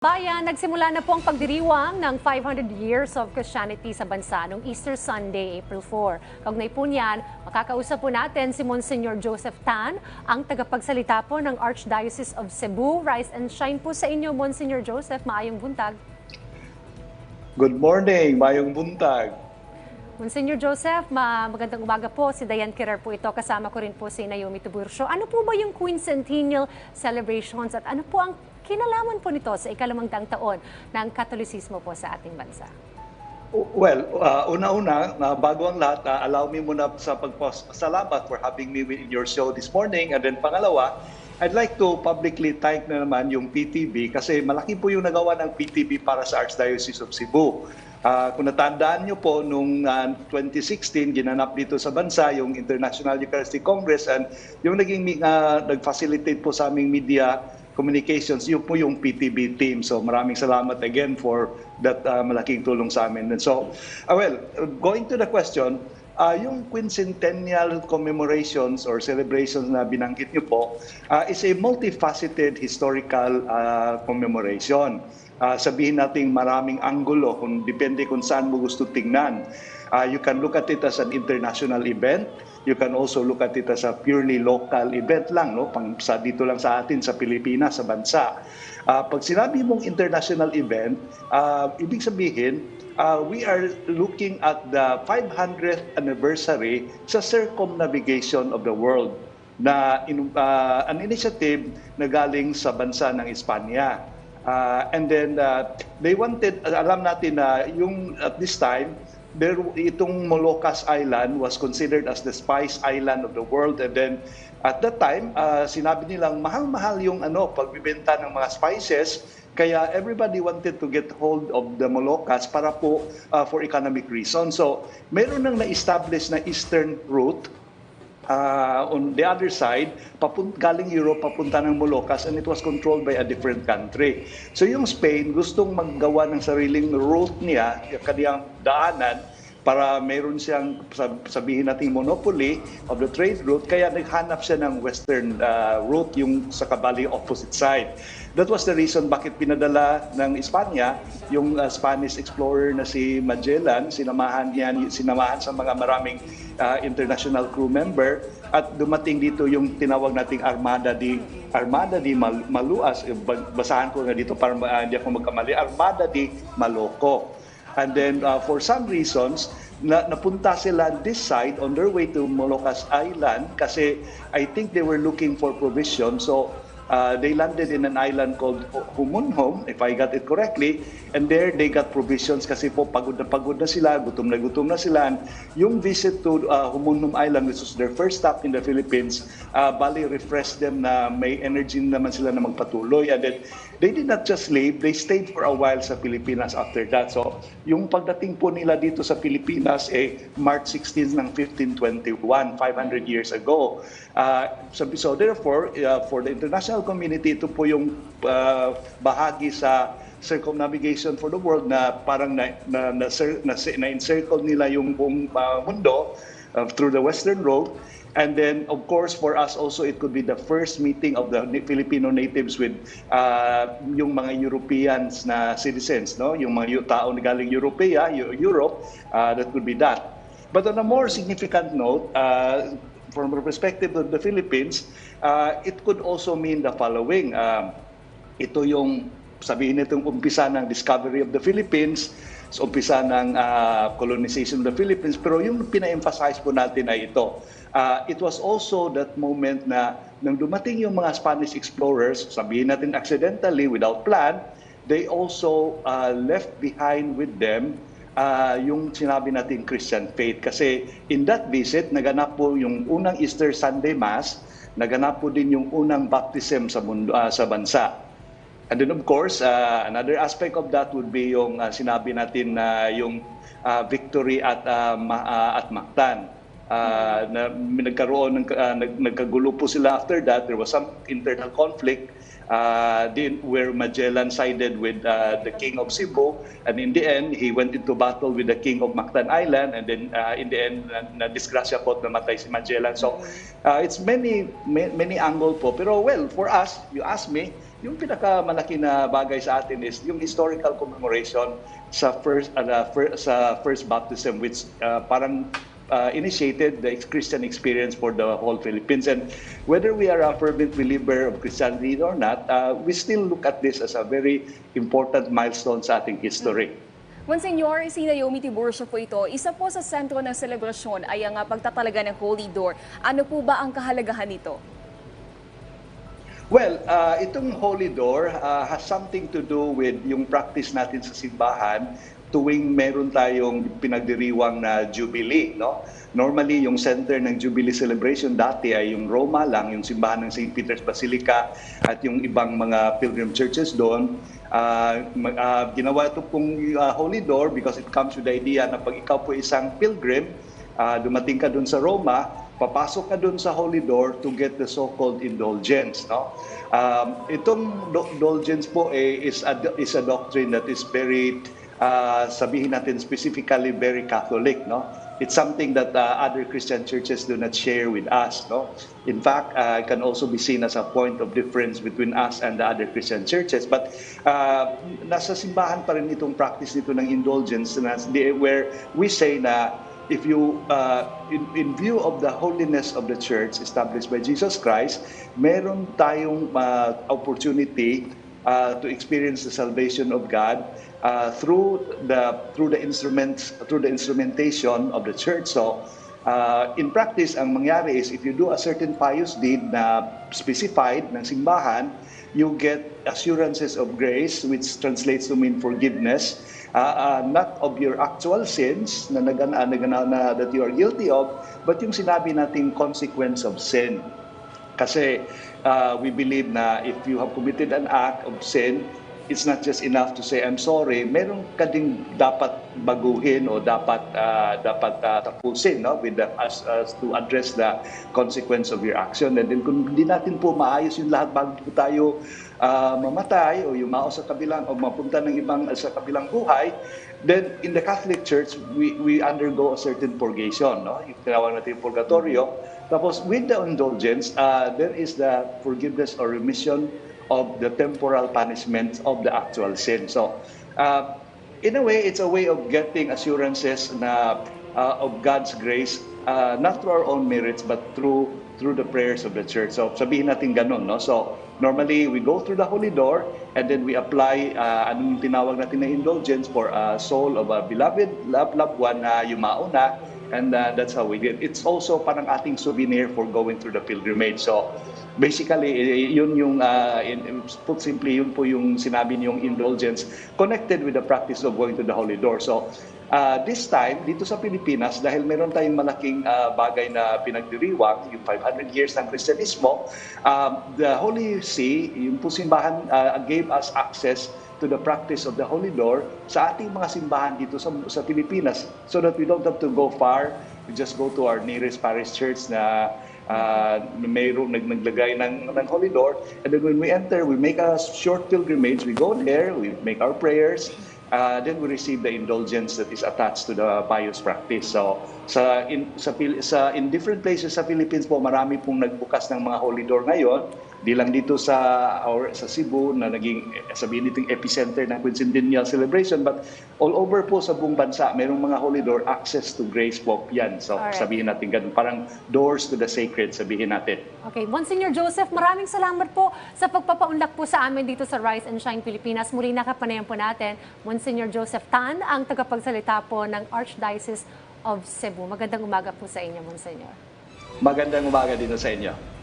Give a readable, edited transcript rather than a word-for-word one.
Bayan, nagsimula na po ang pagdiriwang ng 500 years of Christianity sa bansa noong Easter Sunday, April 4. Kaugnay po niyan, makakausap po natin si Monsignor Joseph Tan, ang tagapagsalita po ng Archdiocese of Cebu. Rise and shine po sa inyo, Monsignor Joseph. Maayong buntag. Good morning, maayong buntag. Monsignor Joseph, magandang umaga po. Si Diane Kirer po ito. Kasama ko rin po si Naomi Tubursio. Ano po ba yung quincentennial celebrations at ano po ang kinalaman po nito sa ikalimang taon ng Katolisismo po sa ating bansa? Well, una-una, bago ang lahat, allow me muna sa salamat for having me in your show this morning. And then pangalawa, I'd like to publicly thank na naman yung PTV kasi malaki po yung nagawa ng PTV para sa Archdiocese of Cebu. Kung natandaan nyo po, noong 2016, ginanap dito sa bansa yung International Eucharistic Congress and yung nag-facilitate po sa aming media communications, yun po yung PTV team. So maraming salamat again for that malaking tulong sa amin. And so, going to the question, yung quincentennial commemorations or celebrations na binanggit nyo po is a multifaceted historical commemoration. Sabihin natin maraming anggulo, depende kung saan mo gusto tingnan. You can look at it as an international event. You can also look at it as a purely local event lang, no? Dito lang sa atin, sa Pilipinas, sa bansa. Pag sinabi mong international event, ibig sabihin, we are looking at the 500th anniversary sa circumnavigation of the world na an initiative na galing sa bansa ng Espanya. And then they wanted, alam natin na at this time, itong Moluccas Island was considered as the spice island of the world. And then at that time, sinabi nilang mahal-mahal yung pagbibenta ng mga spices. Kaya everybody wanted to get hold of the Moluccas para po for economic reasons. So meron nang na-establish na eastern route on the other side, galing Europe, papunta ng Moluccas, and it was controlled by a different country. So yung Spain, gustong maggawa ng sariling route niya, yung kanyang daanan, para mayroon siyang, sabihin natin, monopoly of the trade route, kaya naghanap siya ng western route, yung sa kabali opposite side. That was the reason bakit pinadala ng Espanya yung Spanish explorer na si Magellan, sinamahan sa mga maraming international crew member, at dumating dito yung tinawag nating Armada di Maluas. Basahan ko nga dito para hindi ako magkamali, Armada di Maloco. And then for some reasons, napunta sila this side on their way to Moluccas Island kasi I think they were looking for provision. So they landed in an island called Humunhum, if I got it correctly, and there they got provisions kasi po pagod na sila, gutom na sila. And yung visit to Humunhum Island, which was their first stop in the Philippines, bali refreshed them na may energy naman sila na magpatuloy. And then they did not just leave, they stayed for a while sa Pilipinas after that. So yung pagdating po nila dito sa Pilipinas March 16 ng 1521, 500 years ago. So therefore, for the international community, ito po yung bahagi sa circumnavigation for the world na parang na-encircle nila yung buong mundo through the Western Road. And then, of course, for us also, it could be the first meeting of the Filipino natives with yung mga Europeans na citizens, no? Yung mga tao na galing Europe, that could be that. But on a more significant note, from the perspective of the Philippines, it could also mean the following. Ito yung, sabihin nitong umpisa ng discovery of the Philippines, so umpisa ng colonization of the Philippines, pero yung pina-emphasize po natin ay ito. It was also that moment na nang dumating yung mga Spanish explorers, sabihin natin accidentally, without plan, they also left behind with them yung sinabi natin Christian faith. Kasi in that visit, naganap po yung unang Easter Sunday Mass, naganap po din yung unang baptism sa bansa. And then of course, another aspect of that would be yung sinabi natin na yung victory at Mactan. Na nagkagulo po sila after that. There was some internal conflict where Magellan sided with the King of Cebu, and in the end, he went into battle with the King of Mactan Island, and then in the end, na-disgrasya po at namatay si Magellan. So, it's many angle po. Pero well, for us, you ask me, yung pinakamalaki na bagay sa atin is yung historical commemoration sa first baptism, which parang initiated the Christian experience for the whole Philippines. And whether we are a fervent believer of Christianity or not, we still look at this as a very important milestone sa ating history. Monsignor, si Naomi Tiburcio po ito. Isa po sa sentro ng selebrasyon ay ang pagtatalaga ng Holy Door. Ano po ba ang kahalagahan nito? Well, itong Holy Door has something to do with yung practice natin sa simbahan tuwing meron tayong pinagdiriwang na Jubilee, no? Normally, yung center ng Jubilee celebration dati ay yung Roma lang, yung simbahan ng St. Peter's Basilica at yung ibang mga pilgrim churches doon. Ginawa ito pong Holy Door because it comes with the idea na pag ikaw po isang pilgrim, dumating ka doon sa Roma, papasok ka doon sa Holy Door to get the so-called indulgence, no? Itong indulgence po is a doctrine that is very sabihin natin specifically very Catholic, no? It's something that other Christian churches do not share with us, no? In fact, it can also be seen as a point of difference between us and the other Christian churches. But nasa simbahan pa rin itong practice nito ng indulgence where we say na if you, in view of the holiness of the church established by Jesus Christ, meron tayong opportunity to experience the salvation of God through the instrumentation of the church. So, in practice, ang mangyari is if you do a certain pious deed na specified ng simbahan, you get assurances of grace, which translates to mean forgiveness, not of your actual sins na that you are guilty of, but yung sinabi nating consequence of sin. Kasi we believe na if you have committed an act of sin, it's not just enough to say, I'm sorry. Meron ka ding dapat baguhin o dapat tapusin, no? As to address the consequence of your action. And then kung hindi natin po maayos yung lahat bago po tayo mamatay o yumao sa kabilang o mapunta ng ibang sa kabilang buhay, then in the Catholic Church, we undergo a certain purgation, no? Yung tinawag natin yung purgatorio. Tapos with the indulgence, there is the forgiveness or remission of the temporal punishment of the actual sin. So, in a way, it's a way of getting assurances na of God's grace, not through our own merits, but through the prayers of the church. So, sabihin natin ganun, no? So, normally, we go through the Holy Door, and then we apply anong tinawag natin na indulgence for a soul of a beloved loved one na yumao na, and that's how we did. It's also parang ating souvenir for going through the pilgrimage. So, basically, yun yung, put simply, yun po yung sinabi niyong indulgence connected with the practice of going to the Holy Door. So, this time, dito sa Pilipinas, dahil meron tayong malaking bagay na pinagdiriwang, yung 500 years ng Kristyanismo, the Holy See, yung po simbahan, gave us access to the practice of the Holy Door sa ating mga simbahan dito sa Pilipinas, so that we don't have to go far. We just go to our nearest parish church na mayroong naglagay ng Holy Door, and then when we enter, we make a short pilgrimage. We go there, we make our prayers, then we receive the indulgence that is attached to the pious practice. So in different places sa Philippines po, marami pong nagbukas ng mga Holy Door ngayon. Di lang dito sa Cebu na naging sabihin itong epicenter ng quincentennial celebration, but all over po sa buong bansa, mayroong mga Holy Door, access to grace po yan. So alright, sabihin natin ganun, parang doors to the sacred, sabihin natin. Okay, Monsignor Joseph, maraming salamat po sa pagpapaunlak po sa amin dito sa Rise and Shine Pilipinas. Muli nakapanayan po natin, Monsignor Joseph Tan, ang tagapagsalita po ng Archdiocese of Cebu. Magandang umaga po sa inyo, Monsignor. Magandang umaga din sa inyo.